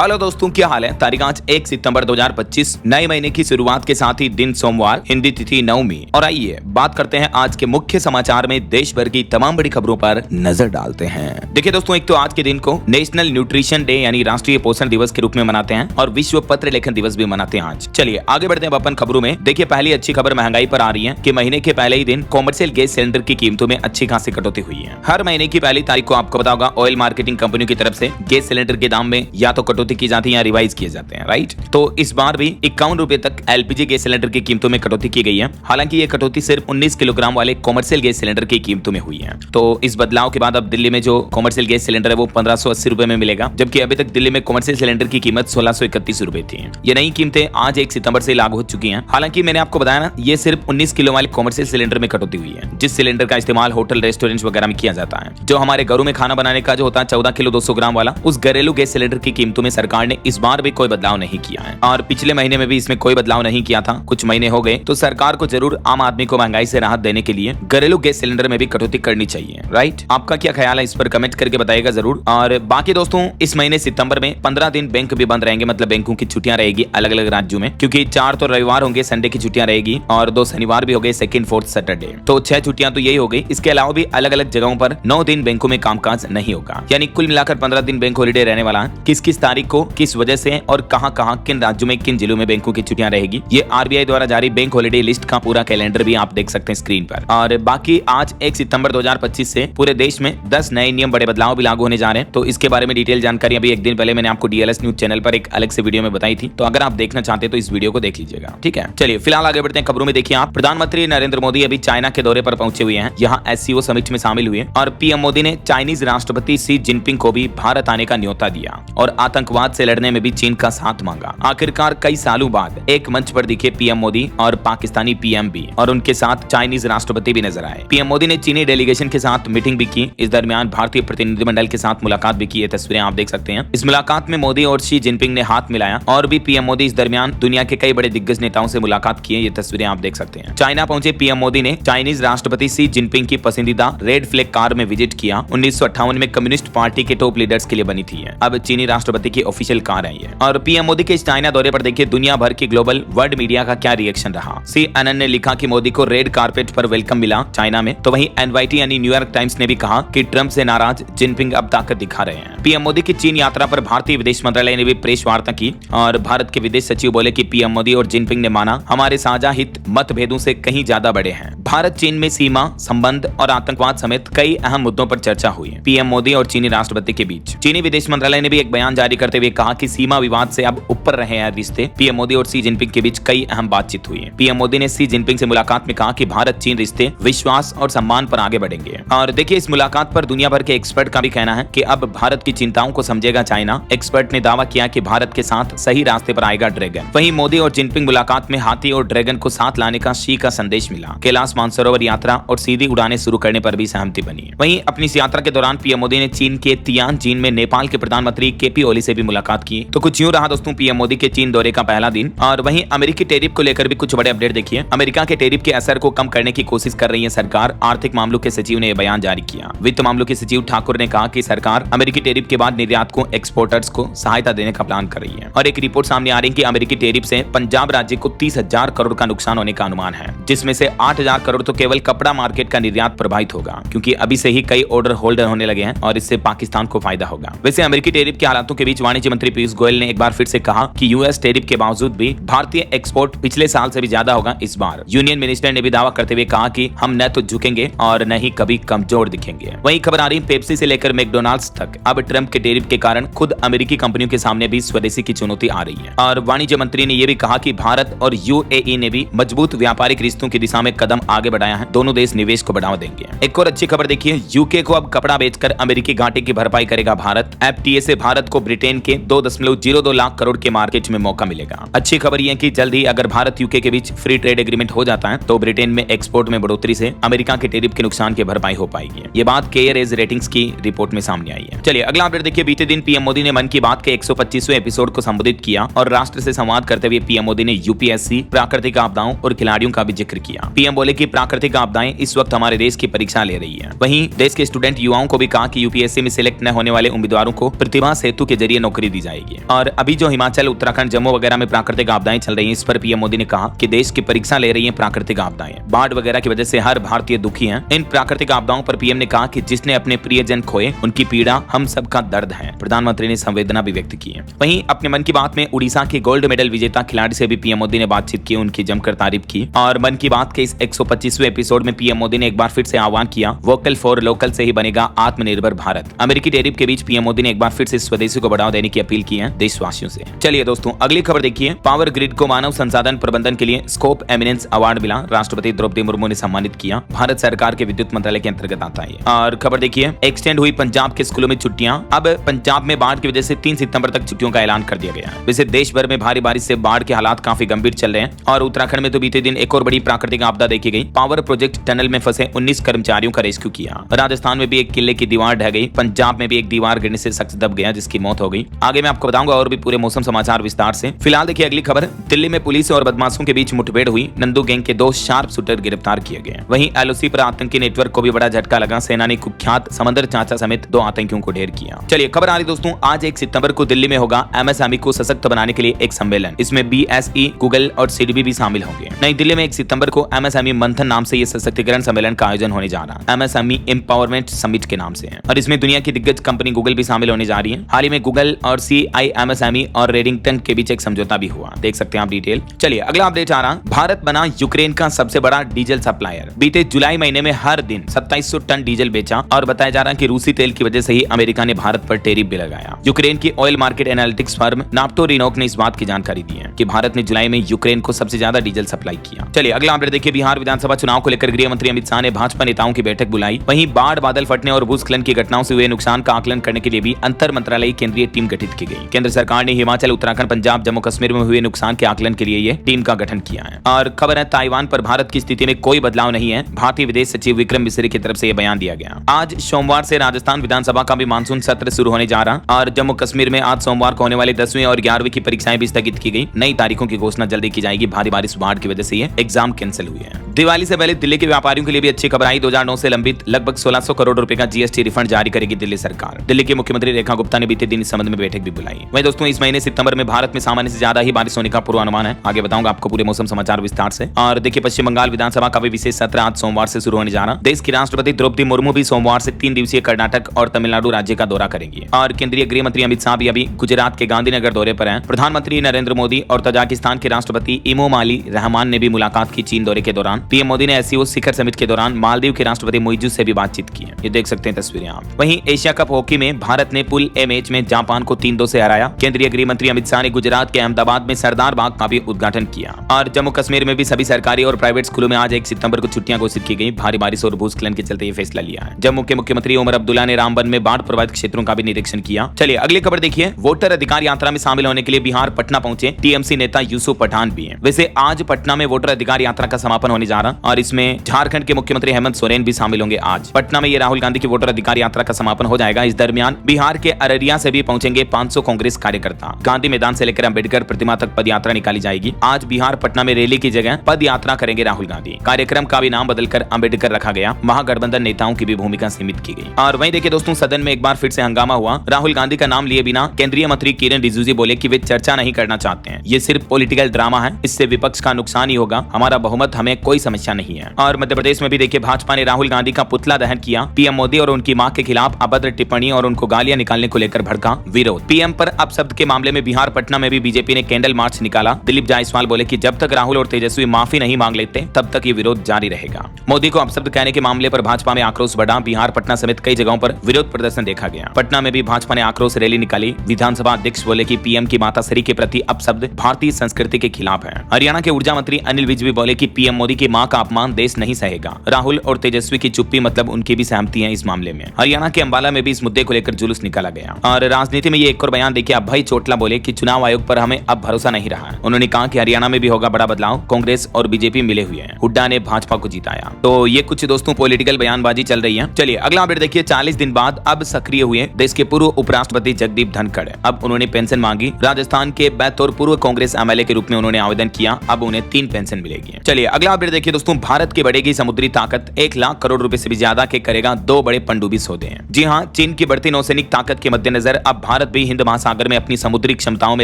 Hello दोस्तों, क्या हाल है। तारीख आज 1 सितंबर 2025, नए महीने की शुरुआत के साथ ही दिन सोमवार, हिंदी तिथि नवमी। और आइए बात करते हैं आज के मुख्य समाचार में देश भर की तमाम बड़ी खबरों पर नजर डालते हैं। देखिए दोस्तों, एक तो आज के दिन को नेशनल न्यूट्रिशन डे यानी राष्ट्रीय पोषण दिवस के रूप में मनाते हैं और विश्व पत्र लेखन दिवस भी मनाते हैं आज। चलिए आगे बढ़ते हैं अपन खबरों में। देखिए पहली अच्छी खबर महंगाई पर आ रही है कि महीने के पहले ही दिन कॉमर्शियल गैस सिलेंडर की कीमतों में अच्छी खासी कटौती हुई है। हर महीने की पहली तारीख को आपको पता होगा ऑयल मार्केटिंग कंपनियों की तरफ से गैस सिलेंडर के दाम में या तो कटौती की जाती है या रिवाइज किए जाते हैं, राइट। तो इस बार भी 51 रुपए तक एलपीजी गैस सिलेंडर की कीमतों में कटौती की गई है। हालांकि ये कटौती सिर्फ 19 किलोग्राम वाले कॉमर्शियल गैस सिलेंडर की कीमतों में हुई है। तो इस बदलाव के बाद अब दिल्ली में जो कॉमर्शियल गैस सिलेंडर है वो 1580 रुपए में मिलेगा, जबकि अभी तक दिल्ली में कॉमर्शियल सिलेंडर की कीमत 1631 रुपए थी। ये नई कीमतें आज 1 सितंबर से लागू हो चुकी हैं। हालांकि मैंने आपको बताया ना, ये सिर्फ 19 किलो वाले कॉमर्शियल सिलेंडर में कटौती हुई है, जिस सिलेंडर का इस्तेमाल होटल रेस्टोरेंट्स वगैरह में किया जाता है। जो हमारे घरों में खाना बनाने का जो होता है 14 किलो 200 ग्राम वाला, उस घरेलू गैस सिलेंडर की कीमतों में सरकार ने इस बार भी कोई बदलाव नहीं किया है। और पिछले महीने में भी इसमें कोई बदलाव नहीं किया था, कुछ महीने हो गए। तो सरकार को जरूर आम आदमी को महंगाई से राहत देने के लिए घरेलू गैस सिलेंडर में भी कटौती करनी चाहिए, राइट। आपका क्या ख्याल है इस पर कमेंट करके बताइएगा जरूर। और बाकी दोस्तों, इस महीने सितंबर में 15 दिन बैंक भी बंद रहेंगे, मतलब बैंकों की छुट्टियां रहेगी अलग अलग राज्यों में, क्योंकि 4 तो रविवार होंगे, संडे की छुट्टियां रहेगी और 2 शनिवार भी हो गए, सेकंड फोर्थ सैटरडे। तो 6 छुट्टियां तो यही हो गई। इसके अलावा भी अलग अलग जगहों पर 9 दिन बैंकों में कामकाज नहीं होगा, यानी कुल मिलाकर 15 दिन बैंक हॉलीडे रहने वाला है। किस किस तारीख को किस वजह से और कहां कहां किन राज्यों में किन जिलों में बैंकों की छुट्टियां रहेगी, ये आरबीआई द्वारा जारी बैंक हॉलीडे लिस्ट का पूरा कैलेंडर भी आप देख सकते हैं स्क्रीन पर। और बाकी आज 1 सितंबर 2025 से पूरे देश में 10 नए नियम बड़े बदलाव भी लागू होने जा रहे हैं। तो इसके बारे में डिटेल जानकारी अभी एक दिन पहले मैंने आपको डीएलएस न्यूज चैनल पर एक अलग से वीडियो में बताई थी, तो अगर आप देखना चाहते हैं तो इस वीडियो को देख लीजिएगा, ठीक है। चलिए फिलहाल आगे बढ़ते हैं खबरों में। देखिए आप, प्रधानमंत्री नरेंद्र मोदी अभी चाइना के दौरे पर पहुंचे हुए हैं, यहाँ एससीओ समिट में शामिल हुए और पीएम मोदी ने चाइनीज राष्ट्रपति शी जिनपिंग को भी भारत आने का न्योता दिया और आतंकवाद से लड़ने में भी चीन का साथ मांगा। आखिरकार कई सालों बाद एक मंच पर दिखे पीएम मोदी और पाकिस्तानी पीएम भी, और उनके साथ चाइनीज राष्ट्रपति भी नजर आए। पीएम मोदी ने चीनी डेलीगेशन के साथ मीटिंग भी की। इस दरमियान भारतीय प्रतिनिधिमंडल के साथ मुलाकात भी की। ये तस्वीरें आप देख सकते हैं। इस मुलाकात में मोदी और शी जिनपिंग ने हाथ मिलाया और भी पीएम मोदी इस दरमियान दुनिया के कई बड़े दिग्गज नेताओं से मुलाकात की। ये तस्वीरें आप देख सकते हैं। चाइना पहुंचे पीएम मोदी ने चाइनीज राष्ट्रपति शी जिनपिंग की पसंदीदा रेड फ्लैग कार में विजिट किया। 1958 में कम्युनिस्ट पार्टी के टॉप लीडर्स के लिए बनी थी। अब चीनी राष्ट्रपति की ऑफिशियल कार है ये। और पीएम मोदी के इस चाइना दौरे पर देखिए दुनिया भर की ग्लोबल वर्ल्ड मीडिया का क्या रिएक्शन रहा। CNN ने लिखा कि मोदी को रेड कारपेट पर वेलकम मिला चाइना में, तो वहीं NYT यानी न्यूयॉर्क टाइम्स ने भी कहा कि ट्रंप से नाराज जिनपिंग अब ताकत दिखा रहे हैं। पीएम मोदी की चीन यात्रा पर भारतीय विदेश मंत्रालय ने भी प्रेस वार्ता की और भारत के विदेश सचिव बोले कि पीएम मोदी और जिनपिंग ने माना हमारे साझा हित मतभेदों से कहीं ज्यादा बड़े हैं। भारत चीन में सीमा संबंध और आतंकवाद समेत कई अहम मुद्दों पर चर्चा हुई पीएम मोदी और चीनी राष्ट्रपति के बीच। चीनी विदेश मंत्रालय ने भी एक बयान जारी करते हुए कहा कि सीमा विवाद से अब ऊपर रहे हैं रिश्ते। पीएम मोदी और शी जिनपिंग के बीच कई अहम बातचीत हुई है। पीएम मोदी ने शी जिनपिंग से मुलाकात में कहा कि भारत चीन रिश्ते विश्वास और सम्मान पर आगे बढ़ेंगे। और देखिए इस मुलाकात पर दुनिया भर के एक्सपर्ट का भी कहना है कि अब भारत की चिंताओं को समझेगा चाइना। एक्सपर्ट ने दावा किया कि भारत के साथ सही रास्ते पर आएगा ड्रैगन। वहीं मोदी और जिनपिंग मुलाकात में हाथी और ड्रैगन को साथ लाने का शी का संदेश मिला। कैलाश मानसरोवर यात्रा और सीधी उड़ानें शुरू करने पर भी सहमति बनी। वहीं अपनी इस यात्रा के दौरान पीएम मोदी ने चीन के तियानजिन में नेपाल के प्रधानमंत्री केपी ओली से भी मुलाकात की। तो कुछ यूं रहा दोस्तों पीएम मोदी के चीन दौरे का पहला दिन। और वहीं अमेरिकी टेरिफ को लेकर भी कुछ बड़े अपडेट देखिए। अमेरिका के टेरिफ के असर को कम करने की कोशिश कर रही है सरकार। आर्थिक मामलों के सचिव ने यह बयान जारी किया। वित्त मामलों के सचिव ठाकुर ने कहा कि सरकार अमेरिकी टेरिफ के बाद निर्यातकों एक्सपोर्टर्स को सहायता देने का प्लान कर रही है। और एक रिपोर्ट सामने आ रही है कि अमेरिकी टेरिफ से पंजाब राज्य को 30,000 करोड़ का नुकसान होने का अनुमान है, जिसमें से 8,000 करोड़ तो केवल कपड़ा मार्केट का निर्यात प्रभावित होगा, क्योंकि अभी से ही कई ऑर्डर होल्डर होने लगे हैं और इससे पाकिस्तान को फायदा होगा। वैसे अमेरिकी टेरिफ के हालातों के बीच वाणिज्य मंत्री पीयूष गोयल ने एक बार फिर से कहा कि यूएस टेरिफ के बावजूद भी भारतीय एक्सपोर्ट पिछले साल से भी ज्यादा होगा इस बार। यूनियन मिनिस्टर ने भी दावा करते हुए कहा कि हम न तो झुकेंगे और न ही कभी कमजोर दिखेंगे। वहीं खबर आ रही पेप्सी से लेकर मैकडोनाल्ड्स तक अब ट्रंप के टेरिफ के कारण खुद अमेरिकी कंपनियों के सामने भी स्वदेशी की चुनौती आ रही है। और वाणिज्य मंत्री ने यह भी कहा कि भारत और यूएई ने भी मजबूत व्यापारिक रिश्तों की दिशा में कदम आगे बढ़ाया है। दोनों देश निवेश को बढ़ावा देंगे। एक और अच्छी खबर देखिए, यूके को अब कपड़ा बेचकर अमेरिकी घाटे की भरपाई करेगा भारत। एफटीए से भारत को ब्रिटेन के 2.02 लाख करोड़ के मार्केट में मौका मिलेगा। अच्छी खबर यह है कि जल्द ही अगर भारत यूके के बीच फ्री ट्रेड एग्रीमेंट हो जाता है तो ब्रिटेन में एक्सपोर्ट में बढ़ोतरी से अमेरिका के टेरिफ के नुकसान की भरपाई हो पाएगी। ये बात केयर एज रेटिंग्स की रिपोर्ट में सामने आई है। चलिए अगला अपडेट देखिए। बीते दिन पीएम मोदी ने मन की बात के 125वें एपिसोड को संबोधित किया और राष्ट्र से संवाद करते हुए पीएम मोदी ने यूपीएससी, प्राकृतिक आपदाओं और खिलाड़ियों का भी जिक्र किया। पीएम बोले कि प्राकृतिक आपदाएं इस वक्त हमारे देश की परीक्षा ले रही है। वहीं देश के स्टूडेंट युवाओं को भी कहा कि यूपीएससी में सिलेक्ट न होने वाले उम्मीदवारों को प्रतिभा सेतु के जरिए नौकरी दी जाएगी। और अभी जो हिमाचल, उत्तराखंड, जम्मू वगैरह में प्राकृतिक आपदाएं चल रही हैं, इस पर पीएम मोदी ने कहा कि देश की परीक्षा ले रही है प्राकृतिक आपदाएं। बाढ़ वगैरह की वजह से हर भारतीय दुखी है। इन प्राकृतिक आपदाओं पर पीएम ने कहा कि जिसने अपने प्रियजन खोए उनकी पीड़ा हम सबका दर्द है। प्रधानमंत्री ने संवेदना भी व्यक्त की है। वहीं अपने मन की बात में उड़ीसा के गोल्ड मेडल विजेता खिलाड़ी से भी पीएम मोदी ने बातचीत की, उनकी जमकर तारीफ की। और मन की बात के इस 125वें एपिसोड में पीएम मोदी ने एक बार फिर से आह्वान किया, वोकल फॉर लोकल से ही बनेगा आत्मनिर्भर भारत। अमेरिकी टैरिफ के बीच पीएम मोदी ने एक बार फिर से स्वदेशी को बढ़ावा देने की अपील की है देशवासियों से। चलिए दोस्तों, अगली खबर देखिए। पावर ग्रिड को मानव संसाधन प्रबंधन के लिए स्कोप एमिनेंस अवार्ड मिला, राष्ट्रपति द्रौपदी मुर्मू ने सम्मानित किया। भारत सरकार के विद्युत मंत्रालय के अंतर्गत आता है। और खबर देखिए, एक्सटेंड हुई पंजाब के स्कूलों में छुट्टियां। अब पंजाब में बाढ़ की वजह से 3 सितंबर तक छुट्टियों का ऐलान कर दिया गया है। वैसे देश भर में भारी बारिश से बाढ़ के हालात काफी गंभीर चल रहे हैं और उत्तराखंड में तो बीते दिन एक और बड़ी प्राकृतिक आपदा देखी गई। पावर प्रोजेक्ट टनल में फंसे 19 कर्मचारियों का रेस्क्यू किया। राजस्थान में भी एक किले की दीवार ढह गई। पंजाब में भी एक दीवार गिरने से शख्स दब गया जिसकी मौत हो गई। आगे मैं आपको बताऊंगा और भी पूरे मौसम समाचार विस्तार से। फिलहाल देखिए अगली खबर। दिल्ली में पुलिस और बदमाशों के बीच मुठभेड़ हुई। नंदू गैंग के 2 शार्प शूटर गिरफ्तार किए गए। वहीं एलओसी पर आतंकी नेटवर्क को भी बड़ा झटका लगा। सेना ने कुख्यात समंदर चाचा समेत 2 आतंकियों को ढेर किया। चलिए खबर आ रही दोस्तों, आज 1 सितंबर को दिल्ली में होगा एमएसएमई को सशक्त बनाने के लिए एक सम्मेलन। इसमें बीएसई, गूगल और सिडबी भी शामिल होंगे। नई दिल्ली में 1 सितंबर को एमएसएमई मंथन नाम से ये सशक्तिकरण सम्मेलन का आयोजन होने जा रहा है। एमएसएमई एम्पावरमेंट समिट के नाम से है और इसमें दुनिया की दिग्गज कंपनी गूगल भी शामिल होने जा रही है। हाल ही में गूगल और सीआईएमएसएमई और रेडिंगटन के बीच एक समझौता भी हुआ, देख सकते हैं आप डिटेल। चलिए अगला अपडेट आ रहा। भारत बना यूक्रेन का सबसे बड़ा डीजल सप्लायर। बीते जुलाई महीने में हर दिन 2700 टन डीजल बेचा और बताया जा रहा है कि रूसी तेल की वजह से ही अमेरिका ने भारत पर टैरिफ भी लगाया। यूक्रेन की ऑयल मार्केट एनालिटिक्स फर्म नाफ्टोरिनोक ने इस बात की जानकारी दी है कि भारत ने जुलाई में यूक्रेन को सबसे ज्यादा डीजल सप्लाई किया। चलिए अगला अपडेट देखिए। बिहार विधानसभा चुनाव को लेकर गृह मंत्री अमित शाह ने भाजपा नेताओं की बैठक बुलाई। वहीं बाढ़, बादल फटने और भूस्खलन की घटनाओं से हुए नुकसान का आकलन करने के लिए भी अंतर मंत्रालयी केंद्रीय टीम गठित की गई। केंद्र सरकार ने हिमाचल, उत्तराखंड, पंजाब, जम्मू कश्मीर में हुए नुकसान के आकलन के लिए ये टीम का गठन किया है। और खबर है, ताइवान पर भारत की स्थिति में कोई बदलाव नहीं है। भारतीय विदेश सचिव विक्रम मिश्री की तरफ से यह बयान दिया गया। आज सोमवार से राजस्थान विधानसभा का भी मानसून सत्र शुरू होने जा रहा और जम्मू कश्मीर में आज सोमवार को होने वाली 10वीं और 11वीं की परीक्षाएं भी स्थगित की गई। नई तारीखों की घोषणा जल्दी की जाएगी। भारी बारिश, बाढ़ की वजह से ये एग्जाम कैंसिल हुए हैं। दिवाली से पहले दिल्ली के व्यापारियों के लिए भी अच्छी खबर आई। 2009 से लंबित लगभग 1600 करोड़ रुपए का जीएसटी रिफंड जारी करेगी दिल्ली सरकार। दिल्ली के मुख्यमंत्री रेखा गुप्ता ने बीते दिन इस संबंध में बैठक भी बुलाई। वहीं दोस्तों, इस महीने सितंबर में भारत में सामान्य से ज्यादा ही बारिश होने का पूर्वानुमान है। आगे बताऊंगा आपको पूरे मौसम समाचार विस्तार से। और देखिए, पश्चिम बंगाल विधानसभा का भी विशेष सत्र आज सोमवार से शुरू होने जा रहा। देश की राष्ट्रपति द्रौपदी मुर्मू भी सोमवार से 3 दिवसीय कर्नाटक और तमिलनाडु राज्य का दौरा करेंगी। और केंद्रीय गृह मंत्री अमित शाह भी अभी गुजरात के गांधीनगर दौरे पर हैं। प्रधानमंत्री नरेंद्र मोदी और तजाकिस्तान के राष्ट्रपति इमोमाली रहमान ने भी मुलाकात की। चीन दौरे के दौरान पीएम मोदी ने एससीओ शिखर समिट के दौरान मालदीव के राष्ट्रपति मुइज़ु से भी बातचीत की है। ये देख सकते हैं तस्वीरें आप। वहीं एशिया कप हॉकी में भारत ने पूल ए मैच में जापान को 3-2 से हराया। केंद्रीय गृह मंत्री अमित शाह ने गुजरात के अहमदाबाद में सरदार बाग का भी उद्घाटन किया। और जम्मू कश्मीर में भी सभी सरकारी और प्राइवेट स्कूलों में आज 1 सितंबर को छुट्टियां घोषित की गई। भारी बारिश और भूस्खलन के चलते ये फैसला लिया है। जम्मू के मुख्यमंत्री उमर अब्दुल्ला ने रामबन में बाढ़ प्रभावित क्षेत्रों का भी निरीक्षण किया। चलिए अगली खबर देखिए। वोटर अधिकार यात्रा में शामिल होने के लिए बिहार पटना पहुंचे टीएमसी नेता यूसुफ पठान भी हैं। वैसे आज पटना में वोटर अधिकार यात्रा का समापन होने जा रहा और इसमें झारखंड के मुख्यमंत्री हेमंत सोरेन भी शामिल होंगे। आज पटना में ये राहुल गांधी की वोटर अधिकार यात्रा का समापन हो जाएगा। इस दरमियान बिहार के अररिया से भी पहुंचेंगे 500 कांग्रेस कार्यकर्ता। गांधी मैदान से लेकर अंबेडकर प्रतिमा तक पद यात्रा निकाली जाएगी। आज बिहार पटना में रैली की जगह पद यात्रा करेंगे राहुल गांधी। कार्यक्रम का भी नाम बदलकर अंबेडकर रखा गया। महागठबंधन नेताओं की भी भूमिका सीमित की गई। और वहीं देखिए दोस्तों, सदन में एक बार फिर से हंगामा हुआ। राहुल गांधी का नाम लिए बिना केंद्रीय मंत्री किरण रिजिजू बोले कि वे चर्चा नहीं करना चाहते हैं। ये सिर्फ पॉलिटिकल ड्रामा है, इससे विपक्ष का नुकसान ही होगा। हमारा बहुमत, हमें कोई समस्या नहीं है। और मध्य प्रदेश में भी देखिए, भाजपा ने राहुल गांधी का पुतला दहन किया। पीएम मोदी और उनकी मां के खिलाफ अभद्र टिप्पणी और उनको गालियां निकालने को लेकर भड़का विरोध। पीएम पर अपशब्द के मामले में बिहार पटना में भी बीजेपी ने कैंडल मार्च निकाला। दिलीप जायसवाल बोले कि जब तक राहुल और तेजस्वी माफी नहीं मांग लेते तब तक ये विरोध जारी रहेगा। मोदी को अपशब्द कहने के मामले पर भाजपा में आक्रोश बढ़ा। बिहार पटना समेत कई जगहों पर विरोध प्रदर्शन देखा गया। पटना में भी भाजपा ने आक्रोश रैली निकाली। विधानसभा अध्यक्ष बोले कि पीएम की माताश्री के प्रति अपशब्द भारतीय संस्कृति के खिलाफ है। हरियाणा के ऊर्जा मंत्री अनिल विज भी बोले कि पीएम मोदी की मां का अपमान देश नहीं सहेगा। राहुल और तेजस्वी की चुप्पी मतलब उनकी भी सहमति है इस मामले में। हरियाणा के अंबाला में भी इस मुद्दे को लेकर जुलूस निकाला गया। और राजनीति में ये एक और बयान देखिए। अभय चोटला बोले कि चुनाव आयोग पर हमें अब भरोसा नहीं रहा। उन्होंने कहा कि हरियाणा में भी होगा बड़ा बदलाव। कांग्रेस और बीजेपी मिले हुए हैं। हुड्डा ने भाजपा को जिताया। तो ये कुछ दोस्तों पॉलिटिकल बयानबाजी चल रही है। चलिए अगला अपडेट देखिए। 40 दिन बाद अब सक्रिय हुए देश के पूर्व उपराष्ट्रपति जगदीप धनखड़। अब उन्होंने पेंशन मांगी। राजस्थान के बैतौर पूर्व कांग्रेस एमएलए के रूप में उन्होंने आवेदन किया। अब उन्हें 3 पेंशन मिलेगी। चलिए अगला अपडेट देखिए दोस्तों। भारत की बढ़ेगी समुद्री ताकत। 1 लाख करोड़ रुपए से भी ज्यादा के करेगा 2 बड़े पनडुब्बी सौदे हैं। जी हाँ, चीन की बढ़ती नौसैनिक ताकत के मद्देनजर अब भारत भी हिंद महासागर में अपनी समुद्री क्षमताओं में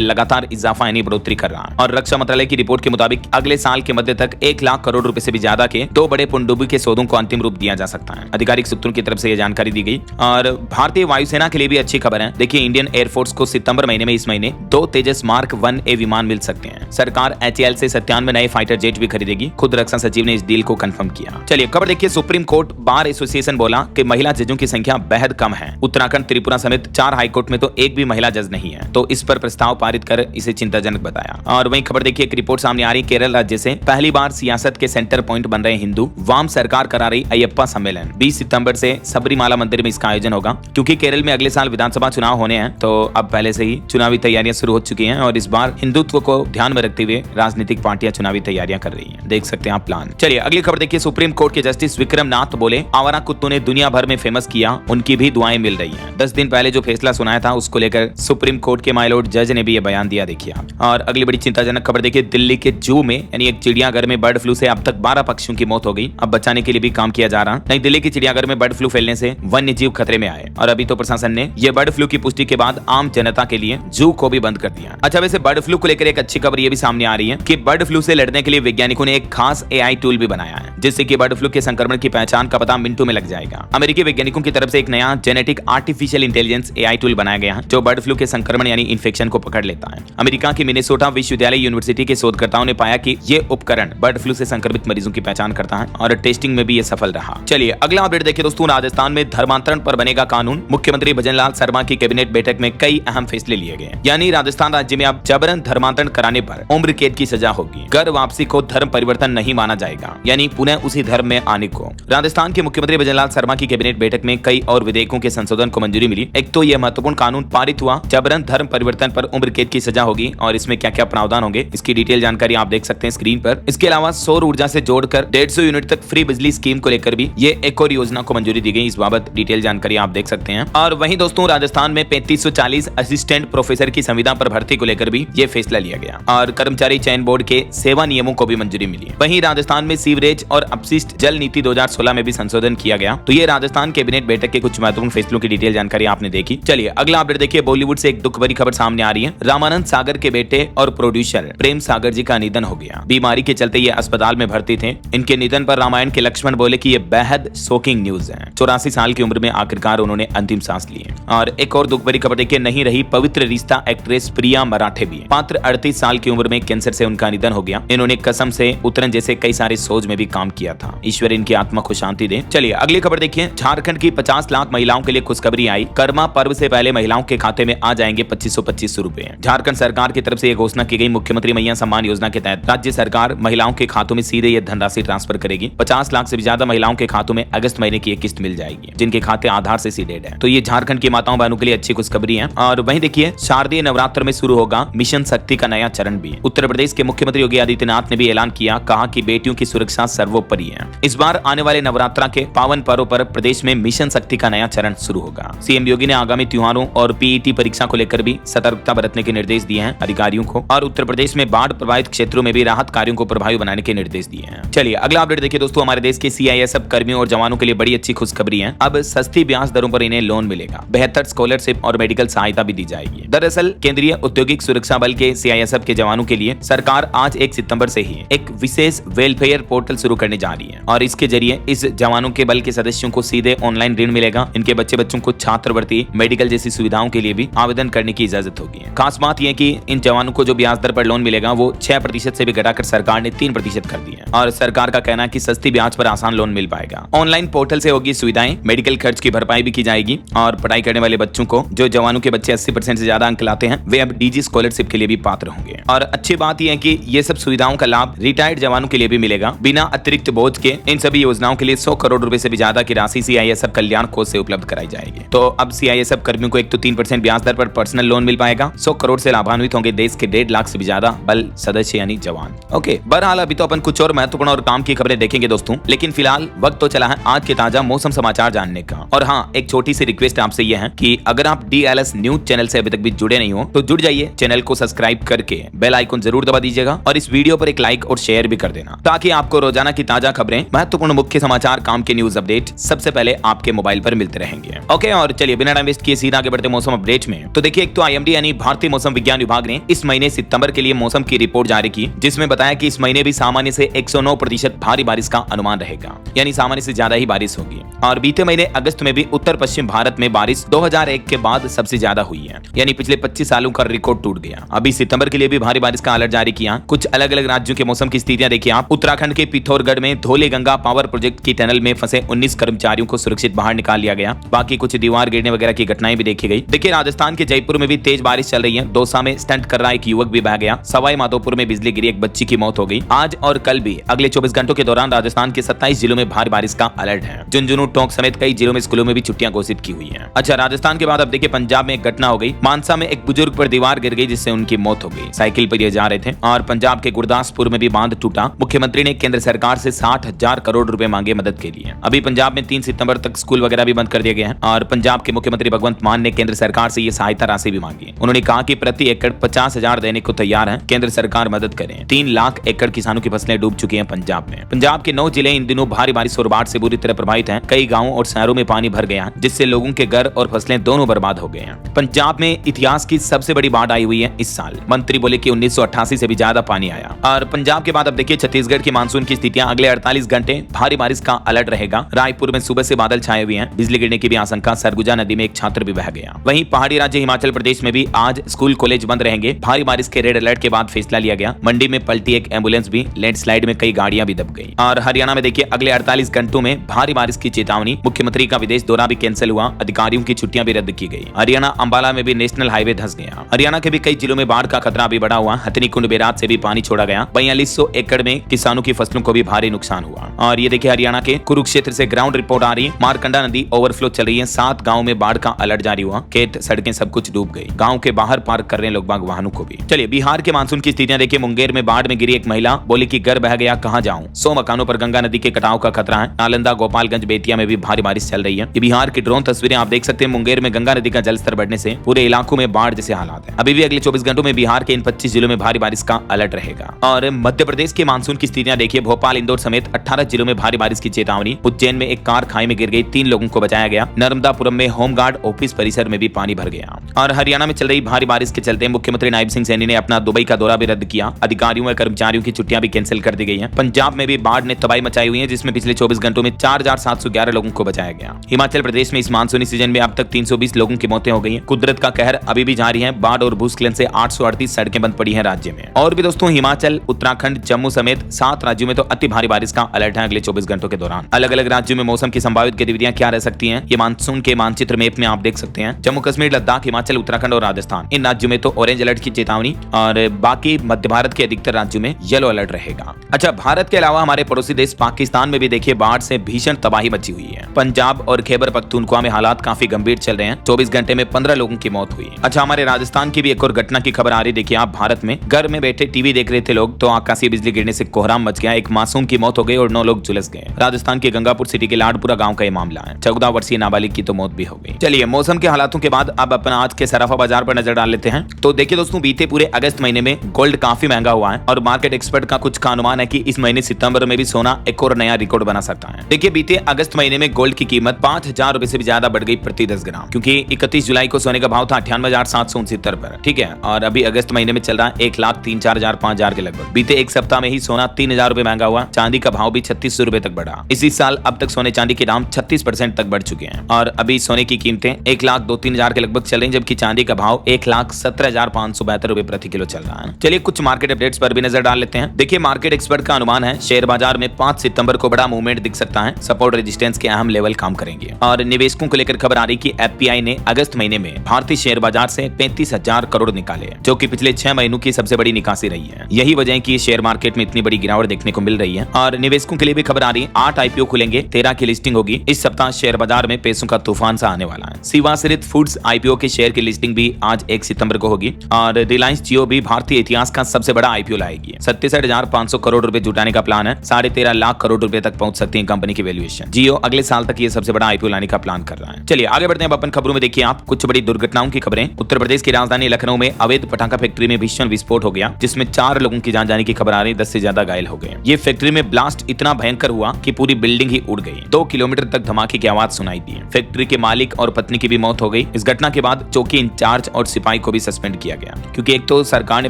लगातार इजाफा यानी बढ़ोतरी कर रहा है। और रक्षा मंत्रालय की रिपोर्ट के मुताबिक अगले साल के मध्य तक 1 लाख करोड़ रुपए से भी ज्यादा के 2 बड़े पनडुब्बी के सौदों को अंतिम रूप दिया जा सकता है। आधिकारिक सूत्रों की तरफ से यह जानकारी दी गई। और भारतीय वायुसेना के लिए भी अच्छी खबर है। देखिए, इंडियन एयरफोर्स को सितंबर महीने में इस महीने 2 तेजस मार्क 1A विमान मिल सकते हैं। सरकार HAL से 97 नए फाइटर जेट भी खरीदेगी। खुद रक्षा सचिव ने इस डील को कंफर्म किया। चलिए खबर देखिए, सुप्रीम कोर्ट बार एसोसिएशन बोला कि महिला जजों की संख्या बेहद कम है। उत्तराखंड, त्रिपुरा समेत 4 हाईकोर्ट में तो एक भी महिला जज नहीं है, तो इस पर प्रस्ताव पारित कर इसे चिंताजनक बताया। और वहीं खबर देखिए, एक रिपोर्ट सामने आ रही, केरल राज्य से पहली बार सियासत के सेंटर पॉइंट बन रहे हिंदू। वाम सरकार करा रही अयप्पा सम्मेलन। 20 सितंबर से सबरीमाला मंदिर में इसका आयोजन होगा। क्योंकि केरल में अगले साल विधानसभा चुनाव होने हैं, तो अब पहले से ही चुनावी तैयारियां शुरू हो चुकी हैं और इस बार हिंदुत्व को ध्यान में रखते हुए राजनीतिक पार्टियां चुनावी तैयारियां कर रही हैं। देख सकते हैं आप प्लान। चलिए अगली खबर देखिए, सुप्रीम कोर्ट के जस्टिस विक्रम नाथ बोले, आवारा कुत्तों ने दुनिया भर में फेमस किया, उनकी भी दुआएं मिल रही हैं। 10 दिन पहले जो फैसला सुनाया था उसको लेकर सुप्रीम कोर्ट के माय लॉर्ड जज ने भी ये बयान दिया। देखिए आप। और अगली बड़ी चिंताजनक खबर देखिए, दिल्ली के जू में यानी एक चिड़ियाघर में बर्ड फ्लू से अब तक 12 पक्षियों की मौत हो गई। अब बचाने के लिए भी काम किया जा रहा। नहीं, दिल्ली की चिड़ियाघर में बर्ड फ्लू फैलने से वन्य जीव खतरे में आए और अभी तो प्रशासन ने ये बर्ड फ्लू की पुष्टि के बाद आम जनता के लिए जू को भी बंद कर दिया। अच्छा, वैसे बर्ड फ्लू को लेकर एक अच्छी खबर ये भी सामने आ रही है कि बर्ड फ्लू से लड़ने के लिए वैज्ञानिकों ने एक खास AI टूल भी बनाया है, जिससे कि बर्ड फ्लू के संक्रमण की पहचान का पता मिनटों में लग जाएगा। अमेरिकी वैज्ञानिकों की तरफ से एक नया genetic artificial intelligence AI tool बनाया गया है, जो बर्ड फ्लू के संक्रमण यानी इन्फेक्शन को पकड़ लेता है। अमेरिका की मिनेसोटा विश्वविद्यालय यूनिवर्सिटी के शोधकर्ताओं ने पाया कि ये उपकरण बर्ड फ्लू से संक्रमित मरीजों की पहचान करता है और टेस्टिंग में भी ये सफल रहा। चलिए अगला अपडेट देखिए दोस्तों, राजस्थान में धर्मांतरण पर बनेगा कानून। मुख्यमंत्री भजनलाल शर्मा की कैबिनेट बैठक में कई अहम फैसले लिए गए। यानी राजस्थान राज्य में अब जबरन धर्मांतरण कराने पर उम्र कैद की सजा होगी। घर वापसी को धर्म परिवर्तन नहीं माना जाएगा, यानी पुनः उसी धर्म में आने को। राजस्थान के मुख्यमंत्री भजनलाल शर्मा की कैबिनेट बैठक में कई और विधेयकों के संशोधन को मंजूरी मिली। एक तो यह महत्वपूर्ण कानून पारित हुआ, जबरन धर्म परिवर्तन पर उम्र कैद की सजा होगी और इसमें क्या क्या प्रावधान होंगे, इसकी डिटेल जानकारी आप देख सकते हैं स्क्रीन पर। इसके अलावा सौर ऊर्जा से जोड़कर 150 यूनिट तक फ्री बिजली स्कीम को लेकर भी ये एक और योजना को मंजूरी दी गई। इस बाबत डिटेल जानकारी आप देख सकते हैं। और वहीं दोस्तों, राजस्थान में 3540 असिस्टेंट प्रोफेसर की संविदा पर भर्ती को लेकर भी ये फैसला लिया गया और कर्मचारी चयन बोर्ड के सेवा नियमों को भी मंजूरी मिली। वहीं राजस्थान में सीवरेज और अपशिष्ट जल नीति 2016 में भी संशोधन किया गया। तो ये राजस्थान कैबिनेट बैठक के कुछ महत्वपूर्ण फैसलों की डिटेल जानकारी आपने देखी। चलिए अगला अपडेट देखिए, बॉलीवुड से एक दुख भरी खबर सामने आ रही है। रामानंद सागर के बेटे और प्रोड्यूसर प्रेम सागर जी का निधन हो गया। बीमारी के चलते ये अस्पताल में भर्ती थे। इनके निधन पर रामायण के लक्ष्मण बोले कि ये बेहद शॉकिंग न्यूज है। 84 साल की उम्र में आखिरकार उन्होंने अंतिम सांस ली। और एक और दुख भरी खबर देखिए, नहीं रही पवित्र रिश्ता एक्ट्रेस प्रिया मराठे भी। मात्र 38 साल की उम्र में कैंसर से उनका निधन हो गया। इन्होंने कसम से, उतरन जैसे कई सारे शोज में भी काम किया था। ईश्वर इनकी आत्मा को शांति दे। चलिए अगली खबर देखिए, झारखंड की 50 लाख महिलाओं के लिए खुशखबरी आई। कर्मा पर्व से पहले महिलाओं के खाते में आ जाएंगे 2500 रुपए। झारखंड सरकार की तरफ से यह घोषणा की गई। मुख्यमंत्री मैया सम्मान योजना के तहत राज्य सरकार महिलाओं के खातों में सीधे यह धनराशि ट्रांसफर करेगी। 50 लाख से भी ज्यादा महिलाओं के खातों में अगस्त महीने की एक किस्त मिल जाएगी, जिनके खाते आधार से सीडेड है। तो ये झारखंड की माताओं बहनों के लिए अच्छी खुशखबरी है। और वहीं देखिए, शारदीय नवरात्र में शुरू होगा मिशन शक्ति का नया चरण भी। उत्तर प्रदेश के मुख्यमंत्री योगी आदित्यनाथ ने भी ऐलान किया, कहा कि बेटियों की सुरक्षा सर्वोपरि है। इस बार आने वाले नवरात्रा के पावन पर्व पर प्रदेश में मिशन शक्ति का नया चरण शुरू होगा। सीएम योगी ने आगामी त्योहारों और पीईटी परीक्षा को लेकर भी सतर्कता बरतने के निर्देश दिए हैं अधिकारियों को। और उत्तर प्रदेश में बाढ़ प्रभावित क्षेत्रों में भी राहत कार्यों को प्रभावी बनाने के निर्देश दिए हैं। चलिए अगला अपडेट देखिए दोस्तों, हमारे देश के CISF कर्मियों और जवानों के लिए बड़ी अच्छी खुशखबरी है। अब सस्ती ब्याज दरों पर इन्हें लोन मिलेगा। बेहतर स्कॉलरशिप और मेडिकल सहायता भी दी जाएगी। दरअसल केंद्रीय औद्योगिक सुरक्षा बल के CISF के जवानों के लिए सरकार आज 1 सितंबर से ही एक विशेष वेलफेयर पोर्टल शुरू करने जा रही है और इसके जरिए इस जवानों के बल के सदस्यों को सीधे ऑनलाइन ऋण मिलेगा। इनके बच्चों को छात्रवृत्ति, मेडिकल जैसी सुविधाओं के लिए भी आवेदन करने की इजाजत होगी। खास बात यह कि इन जवानों को जो ब्याज दर पर लोन मिलेगा वो 6% से भी घटाकर सरकार ने 3% कर दी है। और सरकार का कहना है कि सस्ती ब्याज पर आसान लोन मिल पाएगा। ऑनलाइन पोर्टल से होगी सुविधाएं, मेडिकल खर्च की भरपाई भी की जाएगी और पढ़ाई करने वाले बच्चों को, जो जवानों के बच्चे 80% से ज्यादा अंक लाते हैं, वे अब DG स्कॉलरशिप के लिए भी पात्र होंगे। और अच्छी बात यह है कि ये सब सुविधाओं का लाभ रिटायर्ड जवानों के लिए भी मिलेगा बिना अतिरिक्त बोझ के। इन सभी योजनाओं के लिए 100 करोड़ रुपए से भी ज्यादा की राशि CISF कल्याण कोष से उपलब्ध कराई जाएगी। तो अब CISF कर्मियों को एक तो 3% ब्याज दर पर पर्सनल लोन मिल पाएगा। 100 करोड़ से लाभान्वित होंगे देश के 1.5 लाख से भी ज्यादा बल सदस्य यानी जवान। ओके, बहरहाल अभी तो अपन कुछ और महत्वपूर्ण और काम की खबरें देखेंगे दोस्तों, लेकिन फिलहाल वक्त तो चला है आज के ताजा मौसम समाचार जानने का। और हाँ, एक छोटी सी रिक्वेस्ट आपसे यह है कि अगर आप DLS न्यूज चैनल से अभी तक भी जुड़े नहीं हो तो जुड़ जाइए। चैनल को सब्सक्राइब करके बेल आइकन जरूर दबा दीजिएगा और इस वीडियो पर एक लाइक और शेयर भी कर देना, ताकि आपको रोजाना की ताजा खबरें, महत्वपूर्ण मुख्य समाचार, काम के न्यूज अपडेट सबसे पहले आपके मोबाइल पर मिलते रहेंगे। ओके, और चलिए बिना टाइम वेस्ट किए सीधा आगे बढ़ते मौसम अपडेट में। तो देखिए, एक तो IMD यानी भारतीय मौसम विज्ञान विभाग ने इस महीने सितंबर के लिए मौसम की रिपोर्ट जारी की, जिसमें बताया कि इस महीने भी सामान्य से 109% भारी बारिश का अनुमान रहेगा, यानी सामान्य से ज्यादा ही बारिश होगी। और बीते महीने अगस्त में भी उत्तर पश्चिम भारत में बारिश 2001 के बाद सबसे ज्यादा हुई है, यानी पिछले 25 सालों का रिकॉर्ड टूट गया। अभी सितंबर के लिए भी भारी बारिश का अलर्ट जारी किया। कुछ अलग अलग राज्यों के मौसम की स्थितियां देखिए आप। उत्तराखंड के पिथौरागढ़ में धौले गंगा पावर प्रोजेक्ट की टनल में फंसे 19 कर्मचारियों को सुरक्षित बाहर निकाल लिया गया। बाकी कुछ दीवार गिरने वगैरह की घटनाएं भी देखी गई। देखिए, राजस्थान के जयपुर में भी तेज बारिश चल रही है। दौसा में स्टंट कर रहा एक युवक भी बह गया। सवाई माधोपुर में बिजली गिरी, एक बच्ची की मौत हो गई। आज और कल भी अगले 24 घंटों के दौरान राजस्थान के 27 जिलों में भारी बारिश का अलर्ट है। झुंझुनू, टोंक समेत कई जिलों में स्कूलों में भी छुट्टियां घोषित की हुई है। अच्छा, राजस्थान के बाद अब देखिए पंजाब में एक घटना हो गई। मानसा में एक बुजुर्ग पर दीवार गिर गई, जिससे उनकी मौत हो गई। साइकिल पर ये जा रहे थे। और पंजाब के गुरदासपुर में भी बांध टूटा। मुख्यमंत्री ने केंद्र सरकार से 60,000 करोड़ रुपए मांगे मदद के लिए। अभी पंजाब में 3 सितंबर तक स्कूल वगैरह भी बंद कर दिए गए हैं। और पंजाब के मुख्यमंत्री भगवंत मान ने केंद्र सरकार से ये सहायता राशि भी मांगी। उन्होंने कहा कि प्रति एकड़ 50,000 देने को तैयार है, केंद्र सरकार मदद करे। 3 लाख एकड़ किसानों की फसलें डूब चुकी हैं पंजाब में। पंजाब के 9 जिले इन दिनों भारी बारिश और बाढ़ से बुरी तरह प्रभावित हैं। कई गांवों और शहरों में पानी भर गया, जिससे लोगों के घर और फसलें दोनों बर्बाद हो गए हैं। पंजाब में इतिहास की सबसे बड़ी बाढ़ आई हुई है इस साल। मंत्री बोले कि 1988 से भी ज्यादा पानी आया। और पंजाब के बाद अब देखिए छत्तीसगढ़ की मानसून की स्थितियां। अगले 48 घंटे भारी बारिश का अलर्ट रहेगा। रायपुर में सुबह से बादल छाए हुए हैं, बिजली गिरने की भी आशंका। सरगुजा नदी में एक छात्र भी बह गया। वहीं पहाड़ी राज्य हिमाचल प्रदेश में भी आज स्कूल कॉलेज बंद रहेंगे। भारी बारिश के रेड अलर्ट के बाद फैसला लिया गया। मंडी में पलटी एक एम्बुलेंस भी, लैंडस्लाइड में कई गाड़ियां भी दब गई। और हरियाणा में देखिए अगले 48 घंटों में भारी बारिश की चेतावनी। मुख्यमंत्री का विदेश दौरा भी कैंसिल हुआ। अधिकारियों की छुट्टियां भी रद्द की गई। हरियाणा अंबाला में भी नेशनल हाईवे धंस गया। हरियाणा के भी कई जिलों में बाढ़ का खतरा भी बढ़ा हुआ। हथनी कुंड बैराज से भी पानी छोड़ा गया। 4200 एकड़ में किसानों की फसलों को भी भारी नुकसान हुआ। और ये देखिए हरियाणा के कुरुक्षेत्र से ग्राउंड रिपोर्ट आ रही है। मारकंडा नदी ओवरफ्लो चल रही है। 7 गाँव में बाढ़ का अलर्ट जारी हुआ। खेत, सड़कें सब कुछ डूब गई। गांव के बाहर पार्क कर रहे लोग बाग वाहनों को भी। चलिए बिहार के मानसून की स्थितियां देखिए। मुंगेर में बाढ़ में गिरी एक महिला, बोली कि घर बह गया, कहां जाऊं। 100 मकानों पर गंगा नदी के कटाव का खतरा है। नालंदा, गोपालगंज, बेतिया में भी भारी बारिश चल रही है। ये बिहार की ड्रोन तस्वीरें आप देख सकते हैं। मुंगेर में गंगा नदी का जलस्तर बढ़ने से पूरे इलाकों में बाढ़ जैसे हालात है। अभी भी अगले 24 घंटों में बिहार के इन 25 जिलों में भारी बारिश का अलर्ट रहेगा। और मध्य प्रदेश के मानसून की स्थितियां देखिए। भोपाल, इंदौर समेत 18 जिलों में भारी बारिश की चेतावनी। उज्जैन में एक कार खाई में गिर गई, 3 लोगों को बचाया गया। नर्मदापुरम में होमगार्ड ऑफिस परिसर में भी पानी भर गया। और हरियाणा में चल रही भारी बारिश के चलते मुख्यमंत्री नायब सिंह सैनी ने अपना दुबई का दौरा भी रद्द किया। अधिकारियों व कर्मचारियों की छुट्टियां भी कैंसिल कर दी गई हैं। पंजाब में भी बाढ़ ने तबाही मचाई हुई है, जिसमें पिछले 24 घंटों में 4711 लोगों को बचाया गया। हिमाचल प्रदेश में इस मानसूनी सीजन में अब तक 320 लोगों की मौतें हो गई हैं। कुदरत का कहर अभी भी जारी है। बाढ़ और भूस्खलन से 838 सड़कें बंद पड़ी हैं राज्य में। और भी दोस्तों हिमाचल, उत्तराखंड, जम्मू समेत 7 राज्यों में तो अति भारी बारिश का अलर्ट है अगले 24 घंटों के दौरान। अलग अलग राज्यों में मौसम की संभावित गतिविधियां क्या रह सकती हैं, ये मानसून के मानचित्र मैप में आप देख सकते हैं। जम्मू कश्मीर, लद्दाख, हिमाचल, उत्तराखंड और राजस्थान, इन राज्यों में तो ऑरेंज अलर्ट की चेतावनी। और बाकी मध्य भारत के अधिकतर राज्यों में येलो अलर्ट रहेगा। अच्छा, भारत के अलावा हमारे पड़ोसी देश पाकिस्तान में भी देखिए बाढ़ से भीषण तबाही मची हुई है। पंजाब और खैबर पख्तूनख्वा में हालात काफी गंभीर चल रहे हैं। 24 घंटे में 15 लोगों की मौत हुई। अच्छा, हमारे राजस्थान की भी एक और घटना की खबर आ रही। देखिए आप, भारत में घर में बैठे टीवी देख रहे थे लोग, तो आकाशीय बिजली गिरने से कोहराम मच गया। एक मासूम की मौत हो गई और 9 लोग झुलस गए। राजस्थान के गंगापुर सिटी के लाडपुरा गांव का ये मामला है। 14 वर्षीय नाबालिग की तो मौत भी हो गई। चलिए मौसम के हालातों के बाद अब अपना आज के सराफा बाजार पर नजर डाल लेते हैं। तो देखिए दोस्तों, बीते पूरे अगस्त महीने में गोल्ड काफी महंगा हुआ है। और मार्केट एक्सपर्ट का कुछ का अनुमान है कि इस महीने सितंबर में भी सोना एक और नया रिकॉर्ड बना सकता है। देखिए बीते अगस्त महीने में गोल्ड की कीमत 5000 रुपए से भी ज्यादा बढ़ गई प्रति 10 ग्राम, क्योंकि 31 जुलाई को सोने का भाव था 98,769 पर। ठीक है, और अभी अगस्त महीने में चल रहा है 1,03,4,000 5,000 के लगभग। बीते एक सप्ताह में ही सोना 3,000 रुपए महंगा हुआ। चांदी का भाव भी 3600 रुपए तक बढ़ा। इसी साल अब तक सोने चांदी के दाम 36% तक बढ़ चुके हैं। और अभी सोने की कीमतें 1,02,000-3,000 के लगभग चल रही, जबकि चांदी का भाव 1,17,572 रुपए प्रति किलो चल रहा है। चलिए कुछ मार्केट अपडेट्स पर भी नजर डाल लेते हैं। देखिए मार्केट एक्सपर्ट का अनुमान है शेयर बाजार में 5 सितंबर को बड़ा मूवमेंट दिख सकता है। सपोर्ट रेजिस्टेंस के अहम लेवल काम करेंगे। और निवेशकों को लेकर खबर आ रही कि एफपीआई ने अगस्त महीने में भारतीय शेयर बाजार से 35,000 करोड़ निकाले, जो कि पिछले 6 महीनों की सबसे बड़ी निकासी रही है। यही वजह है कि शेयर मार्केट में इतनी बड़ी गिरावट देखने को मिल रही है। और निवेशकों के लिए भी खबर आ रही है 8 आईपीओ खुलेंगे, 13 की लिस्टिंग होगी। इस सप्ताह शेयर बाजार में पैसों का तूफान सा आने वाला है। शिवाश्रित फूड्स आईपीओ के शेयर की लिस्टिंग भी आज 1 सितंबर को होगी। और रिलायंस जियो भी भारतीय इतिहास का सबसे बड़ा आईपीओ लाएगी। 67,500 करोड़ रुपए जुटाने का प्लान है। 13.5 लाख करोड़ रुपए तक पहुंच सकती है कंपनी की वैल्यूएशन। जियो अगले साल तक ये सबसे बड़ा आईपीओ लाने का प्लान कर रहा है। चलिए आगे बढ़ते हैं अपन खबरों में। देखिए आप कुछ बड़ी दुर्घटनाओं की खबरें। उत्तर प्रदेश की राजधानी लखनऊ में अवैध पटाखा फैक्ट्री में भीषण विस्फोट हो गया, जिसमें 4 लोगों की जान जाने की खबर आ रही, 10 से ज्यादा घायल हो गए। ये फैक्ट्री में ब्लास्ट इतना भयंकर हुआ कि पूरी बिल्डिंग ही उड़ गई। 2 किलोमीटर तक धमाके की आवाज सुनाई दी। फैक्ट्री के मालिक और पत्नी की भी मौत हो गई। इस घटना के बाद चौकी इंचार्ज और सिपाही को भी सस्पेंड किया गया, क्योंकि एक तो सरकार ने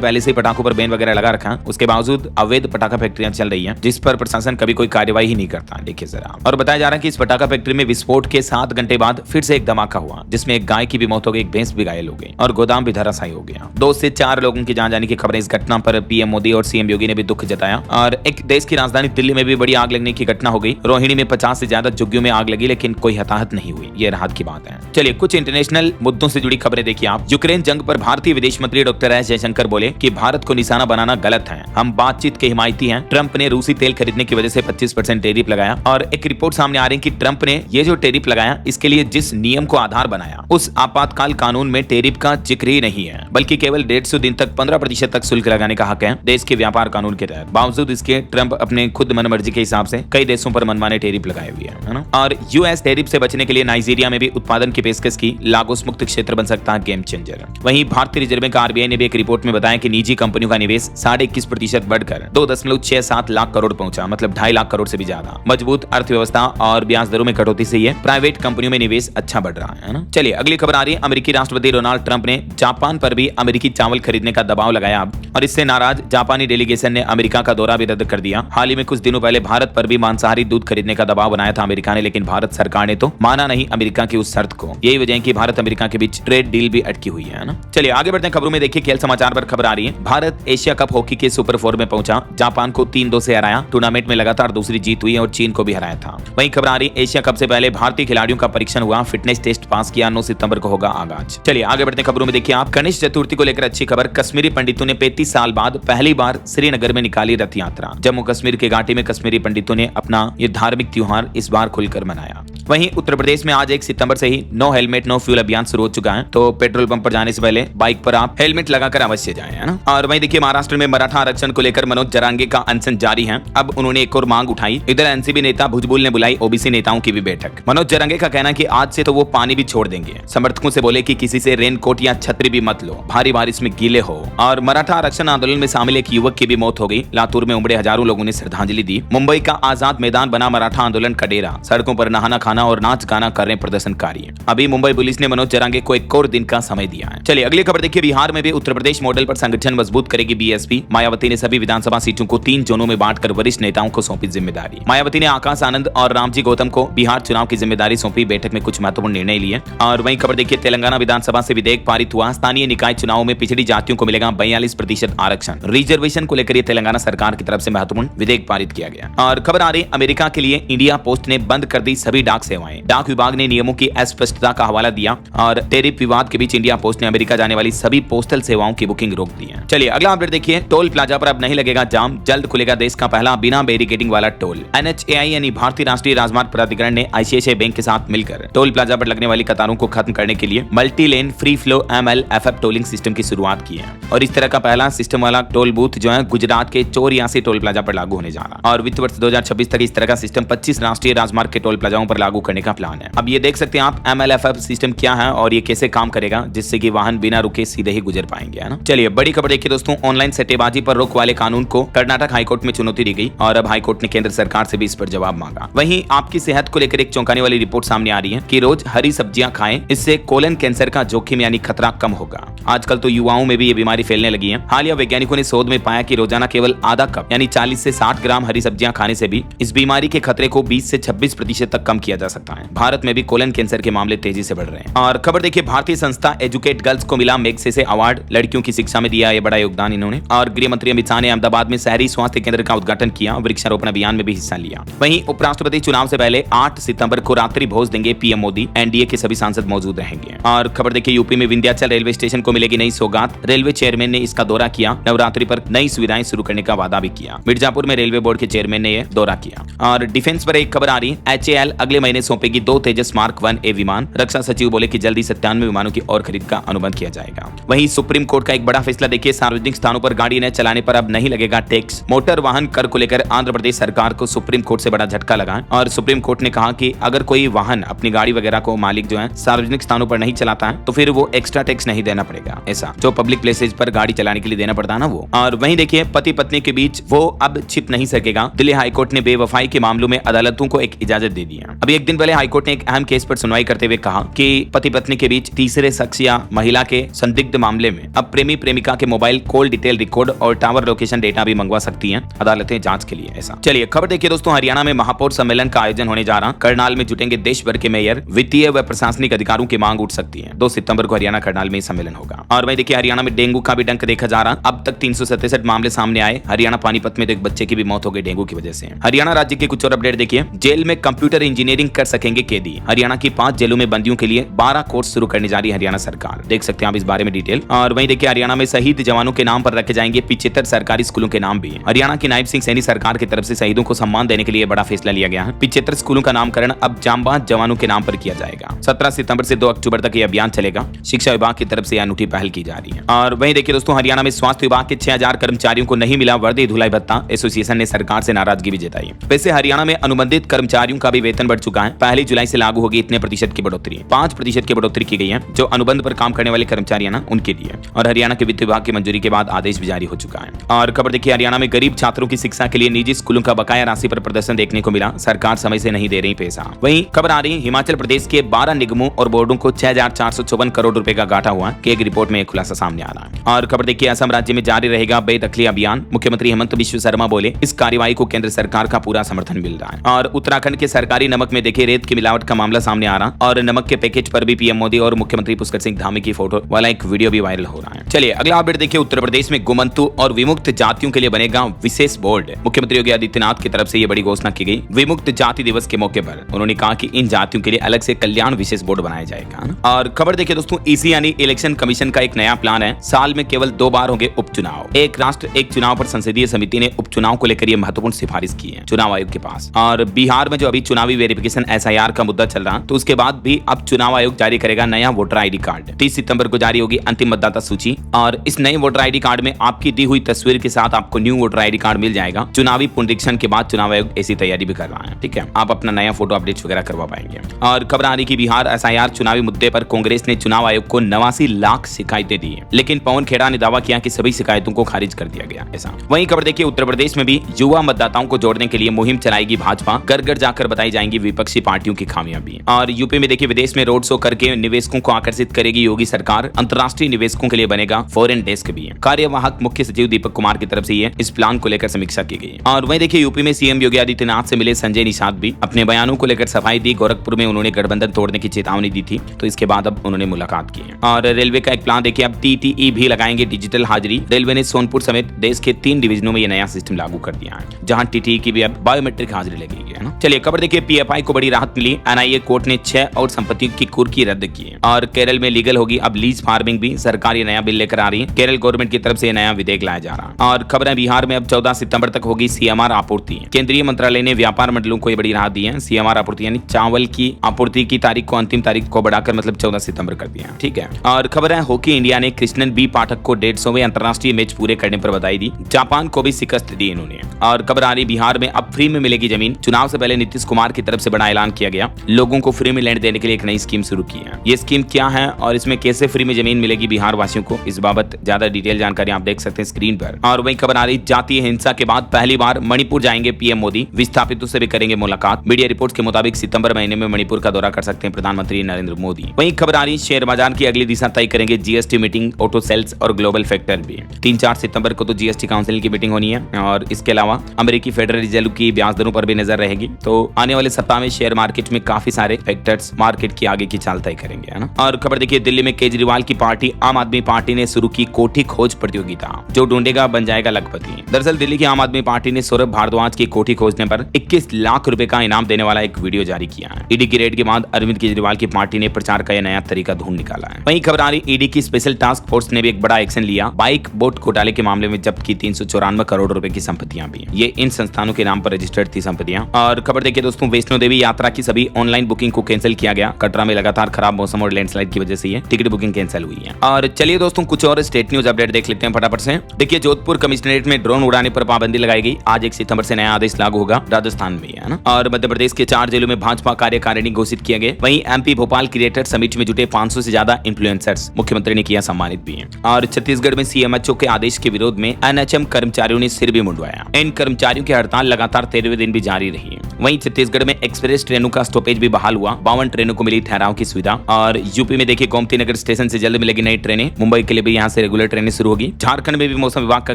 पहले से ही पटाखों पर बैन वगैरह लगा रखा, उसके बावजूद अवैध पटाखा फैक्ट्रियां चल रही हैं, जिस पर प्रशासन कभी कोई कार्रवाई ही नहीं करता। देखिए जरा। और बताया जा रहा है कि इस पटाखा फैक्ट्री में विस्फोट के 7 घंटे बाद फिर से एक धमाका हुआ, जिसमें एक गाय की भी मौत हो गई, एक भैंस भी घायल हो गई और गोदाम भी धराशायी हो गया। 2 से 4 लोगों की जान जाने की खबरें। इस घटना पर पीएम मोदी और सीएम योगी ने भी दुख जताया। और एक देश की राजधानी दिल्ली में भी बड़ी आग लगने की घटना हो गई। रोहिणी में 50 से ज्यादा झुग्गियों में आग लगी, लेकिन कोई हताहत नहीं हुई। ये राहत की बात है। चलिए कुछ इंटरनेशनल मुद्दों से जुड़ी खबरें देखिए आप। यूक्रेन जंग पर भारतीय विदेश मंत्री डॉक्टर एस जयशंकर बोले कि भारत को निशाना बनाना गलत है, हम बातचीत के हिमायती हैं। ट्रंप ने रूसी तेल खरीदने की वजह से 25% टैरिफ लगाया। और एक रिपोर्ट सामने आ रही है कि ट्रंप ने ये जो टैरिफ लगाया, इसके लिए जिस नियम को आधार बनाया, उस आपातकाल कानून में टैरिफ का जिक्र ही नहीं है, बल्कि केवल 150 दिन तक 15% तक शुल्क लगाने का हक है देश के व्यापार कानून के तहत। बावजूद इसके ट्रंप अपने खुद मनमर्जी के हिसाब से कई देशों पर मनमाने टैरिफ लगाए हुए है ना। और यूएस टैरिफ से बचने के लिए नाइजीरिया में भी उत्पादन की पेशकश की। लागोस मुक्त क्षेत्र बन सकता है गेम चेंजर। वहीं भारतीय रिजर्व बैंक आरबीआई ने भी एक रिपोर्ट में बताया कि निजी कंपनियों का निवेश 21.5% बढ़कर 2.67 लाख करोड़ पहुंचा, मतलब 2.5 लाख करोड़ से भी ज्यादा। मजबूत अर्थव्यवस्था और ब्याज दरों में कटौती से ये प्राइवेट कंपनियों में निवेश अच्छा बढ़ रहा है ना। चलिए अगली खबर आ रही है। अमेरिकी राष्ट्रपति डोनाल्ड ट्रंप ने जापान पर भी अमेरिकी चावल खरीदने का दबाव लगाया और इससे नाराज जापानी डेलीगेशन ने अमेरिका का दौरा भी रद्द कर दिया। हाल ही में कुछ दिनों पहले भारत पर भी मांसाहारी दूध खरीदने का दबाव बनाया था अमेरिका ने, लेकिन भारत सरकार ने तो माना नहीं अमेरिका की उस शर्त को। यही वजह है कि भारत अमेरिका के बीच ट्रेड डील भी अटकी हुई है ना। चलिए आगे बढ़ते हैं खबरों में। देखिए खेल समाचार पर खबर आ रही है। भारत एशिया कप हॉकी के सुपर 4 में पहुंचा, जापान को 3-2 से हराया। टूर्नामेंट में लगातार दूसरी जीत हुई और चीन को भी हराया था। वहीं खबर आ रही है एशिया कप से पहले भारतीय खिलाड़ियों का परीक्षण हुआ, फिटनेस टेस्ट पास किया। 9 सितंबर को होगा आगाज। चलिए आगे बढ़ते हैं खबरों में। देखिए आप गणेश चतुर्थी को लेकर अच्छी खबर। कश्मीरी पंडितों ने 35 साल बाद पहली बार श्रीनगर में निकाली रथ यात्रा। जम्मू कश्मीर के घाटी में कश्मीरी पंडितों ने अपना ये धार्मिक त्योहार इस बार खुलकर मनाया। वहीं उत्तर प्रदेश में आज 1 सितंबर से ही नो हेलमेट नो फ्यूल अभियान शुरू हो चुका है, तो पेट्रोल पंप पर जाने से पहले बाइक पर आप हेलमेट लगाकर अवश्य जाएं, है ना। और वहीं देखिए महाराष्ट्र में मराठा आरक्षण को लेकर मनोज जरांगे का अनशन जारी है। अब उन्होंने एक और मांग उठाई। इधर एनसीपी नेता भुजबल ने बुलाई ओबीसी नेताओं की भी बैठक। मनोज जरांगे का कहना है कि आज से तो वो पानी भी छोड़ देंगे। समर्थकों से बोले कि किसी से रेनकोट या छतरी भी मत लो, भारी बारिश में गीले हो। और मराठा आरक्षण आंदोलन में शामिल एक युवक की भी मौत हो गई। लातूर में उमड़े हजारों लोगों ने श्रद्धांजलि दी। मुंबई का आजाद मैदान बना मराठा आंदोलन का डेरा। सड़कों पर नहाना खाना और नाच गाना कर रहे प्रदर्शनकारी। अभी मुंबई पुलिस ने मनोज जरांगे को एक और दिन का समय दिया है। चलिए अगली खबर देखिए। बिहार में भी उत्तर प्रदेश मॉडल पर संगठन मजबूत करेगी बीएसपी। मायावती ने सभी विधानसभा सीटों को 3 जोनों में बांटकर वरिष्ठ नेताओं को सौंपी जिम्मेदारी। मायावती ने आकाश आनंद और रामजी गौतम को बिहार चुनाव की जिम्मेदारी सौंपी। बैठक में कुछ महत्वपूर्ण निर्णय लिए। और वहीं खबर देखिए तेलंगाना विधानसभा से विधेयक पारित हुआ। स्थानीय निकाय चुनाव में पिछड़ी जातियों को मिलेगा 42% आरक्षण। रिजर्वेशन को लेकर तेलंगाना सरकार की तरफ से महत्वपूर्ण विधेयक पारित किया गया। और खबर आ रही अमेरिका के लिए इंडिया पोस्ट ने बंद कर दी सभी डाक सेवाएं। डाक विभाग ने नियमों की अस्पष्टता का हवाला दिया और टैरिफ विवाद के बीच इंडिया पोस्ट ने अमेरिका जाने वाली सभी पोस्टल सेवाओं की बुकिंग रोक दी है। चलिए अगला अपडेट देखिए। टोल प्लाजा पर अब नहीं लगेगा जाम, जल्द खुलेगा देश का पहला बिना बैरिकेडिंग वाला टोल। एनएचएआई यानी भारतीय राष्ट्रीय राजमार्ग प्राधिकरण ने आईसीआईसीआई बैंक के साथ मिलकर टोल प्लाजा पर लगने वाली कतारों को खत्म करने के लिए multi lane free flow MLFF tolling system की शुरुआत की है। और इस तरह का पहला सिस्टम वाला टोल बूथ जो है गुजरात के चौरियासी टोल प्लाजा पर लागू होने जा रहा है। और वित्त वर्ष 2026 तक इस तरह का सिस्टम 25 राष्ट्रीय राजमार्ग के टोल प्लाजाओं पर लागू करने का प्लान है। अब ये देख सकते हैं आप MLFF सिस्टम क्या है और ये कैसे काम करेगा, जिससे कि वाहन बिना रुके सीधे ही गुजर पाएंगे, है ना। चलिए बड़ी खबर देखिए दोस्तों। ऑनलाइन सट्टेबाजी पर रोक वाले कानून को कर्नाटक हाईकोर्ट में चुनौती दी गई और अब हाईकोर्ट ने केंद्र सरकार से भी इस पर जवाब मांगा। वहीं आपकी सेहत को लेकर एक चौंकाने वाली रिपोर्ट सामने आ रही है कि रोज हरी सब्जियां खाएं, इससे कोलन कैंसर का जोखिम यानी खतरा कम होगा। आजकल तो युवाओं में भी ये बीमारी फैलने लगी है। हालिया वैज्ञानिकों ने शोध में पाया कि रोजाना केवल आधा कप यानी 40 से 60 ग्राम हरी सब्जियां खाने से भी इस बीमारी के खतरे को 20 से 26% तक कम किया जा सकता है। भारत में भी कोलन कैंसर के मामले तेजी से बढ़ रहे हैं। और खबर देखिए भारतीय संस्था एजुकेट गर्ल्स को मिला मैग्सेसे अवार्ड। लड़कियों की शिक्षा में दिया ये बड़ा योगदान इन्होंने। और गृह मंत्री अमित शाह ने अहमदाबाद में शहरी स्वास्थ्य केंद्र का उद्घाटन किया। वृक्षारोपण अभियान में भी हिस्सा लिया। वहीं उपराष्ट्रपति चुनाव से पहले 8 सितंबर को रात्रि भोज देंगे पीएम मोदी। एनडीए के सभी सांसद मौजूद रहेंगे। और खबर देखिए यूपी में विंध्याचल रेलवे स्टेशन को मिलेगी नई सौगात। रेलवे चेयरमैन ने इसका दौरा किया। नवरात्रि पर नई सुविधाएं शुरू करने का वादा भी किया। मिर्जापुर में रेलवे बोर्ड के चेयरमैन ने यह दौरा किया। और डिफेंस पर एक खबर आ रही है। HAL अगले महीने सौंपेगी 2 तेजस मार्क 1A विमान। रक्षा सचिव बोले कि जल्दी 97 विमानों की और खरीद का अनुबंध किया जाएगा। वहीं सुप्रीम कोर्ट का एक बड़ा फैसला देखिए। सार्वजनिक स्थानों पर गाड़ी न चलाने पर अब नहीं लगेगा टैक्स। मोटर वाहन कर को लेकर आंध्र प्रदेश सरकार को सुप्रीम कोर्ट से बड़ा झटका लगा। और सुप्रीम कोर्ट ने कहा कि अगर कोई वाहन अपनी गाड़ी वगैरह को मालिक जो है सार्वजनिक स्थानों पर नहीं चलाता है तो फिर वो एक्स्ट्रा टैक्स नहीं देना पड़ेगा, ऐसा जो पब्लिक प्लेसेज पर गाड़ी चलाने के लिए देना पड़ता है ना वो। और वहीं देखिए पति पत्नी के बीच वो अब छिप नहीं सकेगा। दिल्ली हाईकोर्ट ने बेवफाई के मामलों में अदालतों को एक इजाजत दे दी है। अभी एक दिन पहले हाईकोर्ट ने एक अहम केस पर सुनवाई करते हुए कहा कि पति पत्नी के बीच तीसरे शख्स या महिला के संदिग्ध मामले में अब प्रेमी प्रेमिका के मोबाइल कॉल डिटेल रिकॉर्ड और टावर लोकेशन डेटा भी मंगवा सकती हैं अदालतें जांच के लिए। ऐसा चलिए खबर देखिए दोस्तों, हरियाणा में महापौर सम्मेलन का आयोजन होने जा रहा। करनाल में जुटेंगे देश भर के मेयर, वित्तीय व प्रशासनिक अधिकारियों की मांग उठ सकती है। 2 सितंबर को हरियाणा करनाल में सम्मेलन होगा। और वही देखिए हरियाणा में डेंगू का भी डंक देखा जा रहा। अब तक 367 मामले सामने आए। हरियाणा पानीपत में एक बच्चे की भी मौत हो गई डेंगू की वजह से। हरियाणा राज्य के कुछ और अपडेट देखिए। जेल में कंप्यूटर इंजीनियरिंग कर सकेंगे कैदी। हरियाणा की 5 जेलों में बंदियों के लिए 12 कोर्स शुरू करने जा रही है हरियाणा सरकार। देख सकते हैं आप इस बारे में डिटेल। और वहीं देखिए हरियाणा में शहीद जवानों के नाम पर रखे जाएंगे 75 सरकारी स्कूलों के नाम भी। हरियाणा की नायब सिंह सैनी सरकार की तरफ से शहीदों को सम्मान देने के लिए बड़ा फैसला लिया गया है। 75 स्कूलों का नामकरण अब जांबाज जवानों के नाम पर किया जाएगा। 17 सितंबर से 2 अक्टूबर तक यह अभियान चलेगा। शिक्षा विभाग की तरफ से अनूठी पहल की जा रही है। और वहीं देखिए दोस्तों हरियाणा में स्वास्थ्य विभाग के 6000 कर्मचारियों को नहीं मिला वर्दी धुलाई भत्ता। एसोसिएशन ने सरकार से नाराजगी भी जताई। वैसे हरियाणा में अनुबंधित कर्मचारियों का भी वेतन बढ़ चुका है। 1 जुलाई से लागू होगी इतने प्रतिशत की बढ़ोतरी। 5% की बढ़ोतरी की गई है जो अनुबंध पर काम करने वाले कर्मचारी है ना उनके लिए। और हरियाणा के वित्त विभाग की मंजूरी के बाद आदेश भी जारी हो चुका है। और खबर देखिए हरियाणा में गरीब छात्रों की शिक्षा के लिए निजी स्कूलों का बकाया राशि पर प्रदर्शन देखने को मिला। सरकार समय से नहीं दे रही पैसा। वहीं खबर आ रही है हिमाचल प्रदेश के 12 निगमों और बोर्डों को 6454 करोड़ रुपए का घाटा हुआ कि एक रिपोर्ट में एक खुलासा सामने आ रहा है। और खबर देखिए असम राज्य में जारी रहेगा बेदखली अभियान। मुख्यमंत्री हेमंत बिश्व शर्मा बोले इस कार्रवाई को केंद्र सरकार का पूरा समर्थन मिल रहा है। और उत्तराखंड के सरकारी नमक में देखिए रेत की मिलावट का मामला सामने आ रहा और नमक के पैकेज पर भी पीएम मोदी और मुख्यमंत्री पुष्कर सिंह धामी की फोटो वाला एक वीडियो भी वायरल हो रहा है। चलिए अगला अपडेट देखिए। उत्तर प्रदेश में गुमंतु और विमुक्त जातियों के लिए बनेगा विशेष बोर्ड। मुख्यमंत्री योगी आदित्यनाथ की तरफ से यह बड़ी घोषणा की गई। विमुक्त जाति दिवस के मौके पर उन्होंने कहा कि इन जातियों के लिए अलग से कल्याण विशेष बोर्ड बनाया जाएगा। और खबर देखिए दोस्तों ईसी यानी इलेक्शन कमीशन का एक नया प्लान है। साल में केवल 2 बार होंगे उपचुनाव। एक राष्ट्र एक चुनाव पर संसदीय समिति ने उपचुनाव को लेकर यह महत्वपूर्ण सिफारिश की है चुनाव आयोग के पास। और बिहार में जो अभी चुनावी वेरिफिकेशन एसआईआर का मुद्दा चल रहा तो उसके बाद भी अब चुनाव आयोग जारी करेगा नया वोटर आईडी कार्ड। 30 सितंबर को जारी होगी अंतिम मतदाता सूची। और इस नए वोटर आईडी कार्ड में आपकी दी हुई तस्वीर के साथ आपको न्यू वोटर आईडी कार्ड मिल जाएगा। चुनावी पुनरीक्षण के बाद चुनाव आयोग ऐसी तैयारी भी कर रहा है। ठीक है, आप अपना नया फोटो अपडेट वगैरह करवा पाएंगे। और खबर आ रही कि बिहार एसआईआर चुनावी मुद्दे पर कांग्रेस ने चुनाव आयोग को 89 लाख शिकायतें दी है। लेकिन पवन खेड़ा ने दावा किया कि सभी शिकायतों को खारिज कर दिया गया। ऐसा वहीं खबर देखिए उत्तर प्रदेश में भी युवा मतदाताओं को जोड़ने के लिए मुहिम चलाएगी भाजपा। घर घर जाकर बताई जाएंगी विपक्षी पार्टियों की खामियां भी। और यूपी में देखिए विदेश में रोड शो करके निवेशकों को आकर्षित करेगी योगी सरकार। अंतर्राष्ट्रीय निवेशकों के लिए बनेगा फॉरेन डेस्क भी। कार्यवाहक मुख्य सचिव दीपक कुमार की तरफ से इस प्लान को लेकर समीक्षा की गई। और वहीं देखिए यूपी में सीएम योगी आदित्यनाथ से मिले संजय निषाद भी अपने बयानों को लेकर सफाई दी। गोरखपुर में उन्होंने गठबंधन तोड़ने की चेतावनी दी थी तो इसके बाद अब उन्होंने मुलाकात की। और रेलवे का एक प्लान देखिए अब टीटीई भी लगाएंगे डिजिटल हाजिरी। रेलवे ने सोनपुर समेत देश के 3 डिवीजनों में यह नया सिस्टम लागू कर दिया है जहां टीटीई की भी अब बायोमेट्रिक हाजिरी लगेगी है ना। चलिए खबर देखिए पीएफआई को बड़ी राहत मिली। एनआईए कोर्ट ने 6 और संपत्तियों की कुर्की रद्द की है। और केरल में लीगल होगी अब लीज फार्मिंग भी। सरकार ये नया बिल लेकर आ रही है। केरल गवर्नमेंट की तरफ से नया विधेयक लाया जा रहा है। और खबरें बिहार में अब 14 सितंबर तक होगी सीएमआर आपूर्ति। केंद्रीय मंत्रालय ने व्यापार मंडलों को बड़ी राहत दी है। सीएमआर आपूर्ति यानी चावल की आपूर्ति की तारीख को अंतिम तारीख को बढ़ाकर मतलब 14 सितंबर कर दिया। ठीक है। और खबर है हॉकी इंडिया ने कृष्णन बी पाठक को 150वें अंतर्राष्ट्रीय मैच पूरे करने पर बधाई दी। जापान को भी शिकस्त दी इन्होंने। और खबर आ रही बिहार में अब फ्री में मिलेगी जमीन। चुनाव से पहले नीतीश कुमार की तरफ से बड़ा ऐलान किया गया। लोगों को फ्री में लैंड देने के लिए एक नई स्कीम शुरू की है। ये स्कीम क्या है और इसमें कैसे फ्री में जमीन मिलेगी बिहार वासियों को, इस बाबत ज्यादा डिटेल जानकारी आप देख सकते हैं स्क्रीन पर। और वही खबर आ रही जातीय हिंसा के बाद पहली बार मणिपुर जाएंगे पीएम मोदी। विस्थापितों से भी करेंगे मुलाकात। मीडिया रिपोर्ट्स के मुताबिक सितंबर महीने में मणिपुर का दौरा कर सकते हैं प्रधानमंत्री नरेंद्र मोदी। वही खबर आ रही शेयर बाजार की अगली दिशा तय करेंगे जीएसटी मीटिंग, ऑटो सेल्स और ग्लोबल फैक्टर भी। 3-4 सितंबर को तो जीएसटी काउंसिल की मीटिंग होनी है। और इसके अलावा अमेरिकी फेडरल रिजर्व की ब्याज दरों पर भी नजर रहेगी। तो आने वाले सप्ताह में शेयर मार्केट में काफी सारे फैक्टर्स मार्केट की आगे की चाल तय करेंगे है ना। और खबर देखिए दिल्ली में केजरीवाल की पार्टी आम आदमी पार्टी ने शुरू की कोठी खोज प्रतियोगिता। जो ढूंढेगा बन जाएगा लखपति। दरअसल दिल्ली की आम आदमी पार्टी ने सौरभ भारद्वाज की कोठी खोजने पर 21 लाख रुपए का इनाम देने वाला एक वीडियो जारी किया है। ईडी की रेड के बाद अरविंद केजरीवाल की पार्टी ने प्रचार का यह नया तरीका ढूंढ निकाला है। वहीं खबर आ रही ईडी की स्पेशल टास्क फोर्स ने भी एक बड़ा एक्शन लिया। बाइक बोट घोटाले के मामले में जब्त की 394 करोड़ रुपए की संपत्तियां भी। ये इन संस्थानों के नाम पर रजिस्टर्ड थी संपत्तियां। और खबर देखिए दोस्तों वैष्णो देवी यात्रा की सभी ऑनलाइन बुकिंग को कैंसिल किया गया। कटरा में लगातार खराब मौसम और लैंडस्लाइड की वजह से ये टिकट बुकिंग कैंसिल हुई है। और चलिए दोस्तों कुछ और स्टेट न्यूज अपडेट देख लेते हैं फटाफट से। देखिए जोधपुर कमिश्नरेट में ड्रोन उड़ाने पर पाबंदी लगाई गई। आज 1 सितंबर से नया आदेश लागू होगा। राजस्थान में है ना। और मध्य प्रदेश के 4 जिलों में भाजपा कार्यकारिणी घोषित किया गया। वहीं एमपी भोपाल क्रिएटर समिट में जुटे 500 से ज्यादा इन्फ्लुएंसर्स मुख्यमंत्री ने किया सम्मानित भी। और छत्तीसगढ़ में सीएमएचओ के आदेश के विरोध में एनएचएम कर्मचारियों ने सिर भी मुंडवाया। इन कर्मचारियों की हड़ताल लगातार 13वें दिन भी जारी रही है। वहीं छत्तीसगढ़ में एक्सप्रेस ट्रेनों का स्टॉपेज भी बहाल हुआ, 52 ट्रेनों को मिली ठहराव की सुविधा। और यूपी में देखिए गोमती नगर स्टेशन से जल्द मिलेगी नई ट्रेनें, मुंबई के लिए भी यहाँ से रेगुलर ट्रेनें शुरू होगी। झारखंड में भी मौसम विभाग का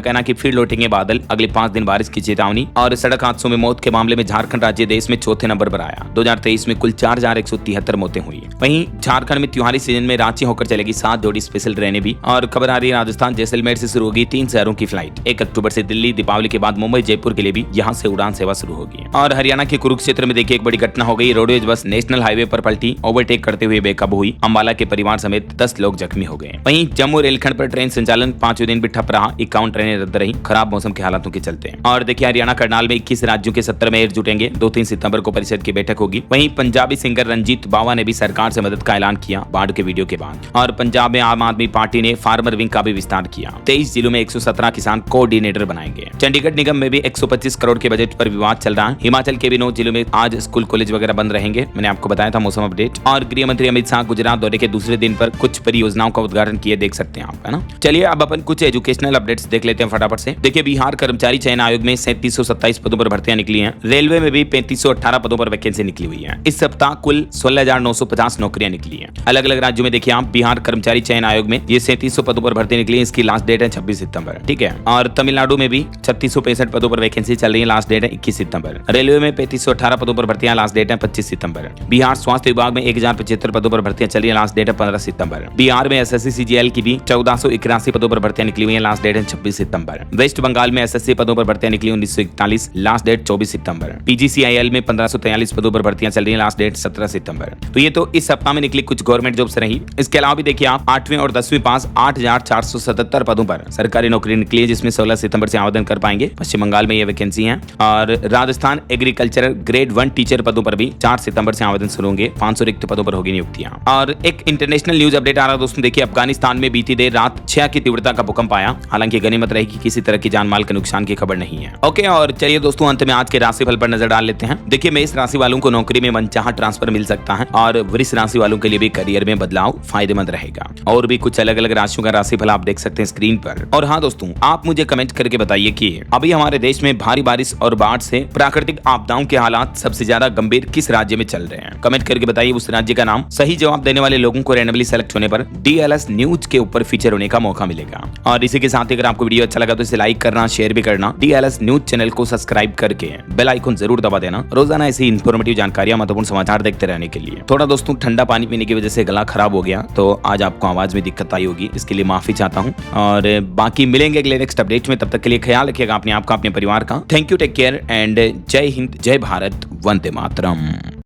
कहना कि फिर लौटेंगे बादल, अगले 5 दिन बारिश की चेतावनी। और सड़क हादसों में मौत के मामले में झारखंड राज्य देश में चौथे नंबर पर आया, 2023 में कुल 4173 मौतें हुई। वहीं झारखंड में त्योहारी सीजन में रांची होकर चलेगी 7 जोड़ी स्पेशल ट्रेनें भी। और खबर आ रही है राजस्थान जैसलमेर से शुरू होगी 3 शहरों की फ्लाइट, 1 अक्टूबर से दिल्ली, दीपावली के बाद मुंबई जयपुर के लिए भी यहाँ से उड़ान सेवा शुरू होगी। और हरियाणा के कुरुक्षेत्र में देखिए एक बड़ी घटना हो गई, रोडवेज बस नेशनल हाईवे पर पलटी, ओवरटेक करते हुए बेकाबू हुई, अंबाला के परिवार समेत 10 लोग जख्मी हो गए। वहीं जम्मू रेलखंड पर ट्रेन संचालन 5वें दिन भी ठप रहा, 51 ट्रेनें रद्द रही, खराब मौसम के हालातों के चलते। और देखिए हरियाणा करनाल में 21 राज्यों के 17 मेयर जुटेंगे, 2-3 सितंबर को परिषद की बैठक होगी। वहीं पंजाबी सिंगर रंजीत बावा ने भी सरकार से मदद का ऐलान किया बाढ़ के वीडियो के बाद। और पंजाब में आम आदमी पार्टी ने फार्मर विंग का भी विस्तार किया, 23 जिलों में 117 किसान कोऑर्डिनेटर बनाएंगे। चंडीगढ़ निगम में भी 125 करोड़ के बजट पर विवाद चल रहा है। हिमाचल के भी 9 जिलों में आज स्कूल कॉलेज वगैरह बंद रहेंगे, मैंने आपको बताया था मौसम अपडेट। और गृह मंत्री अमित शाह गुजरात दौरे के दूसरे दिन पर कुछ परियोजनाओं का उद्घाटन किए, देख सकते हैं आप, है ना। चलिए अब अपन कुछ एजुकेशनल अपडेट्स देख लेते हैं फटाफट से। देखिए बिहार कर्मचारी चयन आयोग में 3727 पदों पर भर्तियां निकली हैं। रेलवे में भी 3518 पदों पर वैकेंसी निकली हुई है। इस सप्ताह कुल 16950 नौकरियां निकली हैं। अलग अलग राज्यों में देखिए आप, बिहार कर्मचारी चयन आयोग में ये 3700 पदों पर भर्ती निकली है, इसकी लास्ट डेट है 26 सितंबर, ठीक है। और तमिलनाडु में भी 3665 पदों पर वैकेंसी चल रही है, लास्ट डेट है 21 सितंबर। रेलवे में 3518 पदों पर भर्तियां, लास्ट डेट है 25 सितंबर। बिहार स्वास्थ्य विभाग में 1075 पदों पर भर्तियां चल रही है, लास्ट डेट है 15 सितंबर। बिहार में एसएससी सीजीएल की भी 1481 पदों पर भर्तियां निकली हुई है, लास्ट डेट है 26 सितंबर। वेस्ट बंगाल में एसएससी पदों पर भर्तियां निकली 1941, लास्ट डेट 24 सितंबर। पीजीसीआईएल में 1543 पदों पर भर्तियां चल रही है, लास्ट डेट 17 सितंबर। तो ये तो इस सप्ताह में निकली कुछ गवर्नमेंट जॉब्स रही। इसके अलावा भी देखिए आप 8वीं और 10वीं पास 8477 पदों पर सरकारी नौकरी निकली है, जिसमें 16 सितंबर से आवेदन कर पाएंगे। पश्चिम बंगाल में ये वैकेंसी है। और राजस्थान एग्रीकल्चर ग्रेड 1 टीचर पदों पर भी 4 सितंबर से आवेदन शुरू होंगे, 500 रिक्त पदों पर होगी नियुक्तियां। और एक इंटरनेशनल न्यूज अपडेट आ रहा है दोस्तों, देखिए अफगानिस्तान में बीती देर रात 6 की तीव्रता का भूकंप आया, हालांकि गनीमत रही कि किसी तरह की जान माल के नुकसान की खबर नहीं है। ओके, और चलिए दोस्तों अंत में आज के राशिफल पर नजर डाल लेते हैं। देखिए मेष राशि वालों को नौकरी में मनचाहा ट्रांसफर मिल सकता है, और वृष राशि वालों के लिए भी करियर में बदलाव फायदेमंद रहेगा। और भी कुछ अलग अलग राशियों का राशिफल आप देख सकते हैं स्क्रीन पर। और हाँ दोस्तों, आप मुझे कमेंट करके बताइए कि अभी हमारे देश में भारी बारिश और बाढ़ से प्राकृतिक आपदाओं के हालात सबसे ज्यादा गंभीर किस राज्य में चल रहे हैं। कमेंट करके बताइए उस राज्य का नाम। सही जवाब देने वाले लोगों को रैंडमली सेलेक्ट होने पर DLS न्यूज के ऊपर फीचर होने का मौका मिलेगा। और इसी के साथ अगर आपको वीडियो अच्छा लगा तो इसे लाइक करना, शेयर भी करना, DLS न्यूज चैनल को सब्सक्राइब करके बेल आइकन जरूर दबा देना, रोजाना ऐसी इंफॉर्मेटिव जानकारियां, महत्वपूर्ण समाचार देखते रहने के लिए। थोड़ा दोस्तों ठंडा पानी पीने की वजह से गला खराब हो गया, तो आज आपको आवाज में दिक्कत आई होगी, इसके लिए माफी चाहता हूं। और बाकी मिलेंगे अगले नेक्स्ट अपडेट में, तब तक के लिए ख्याल रखिएगा अपने आप का, अपने परिवार का। Thank you, take care and Jai Hind, जय भारत, वंदे मातरम।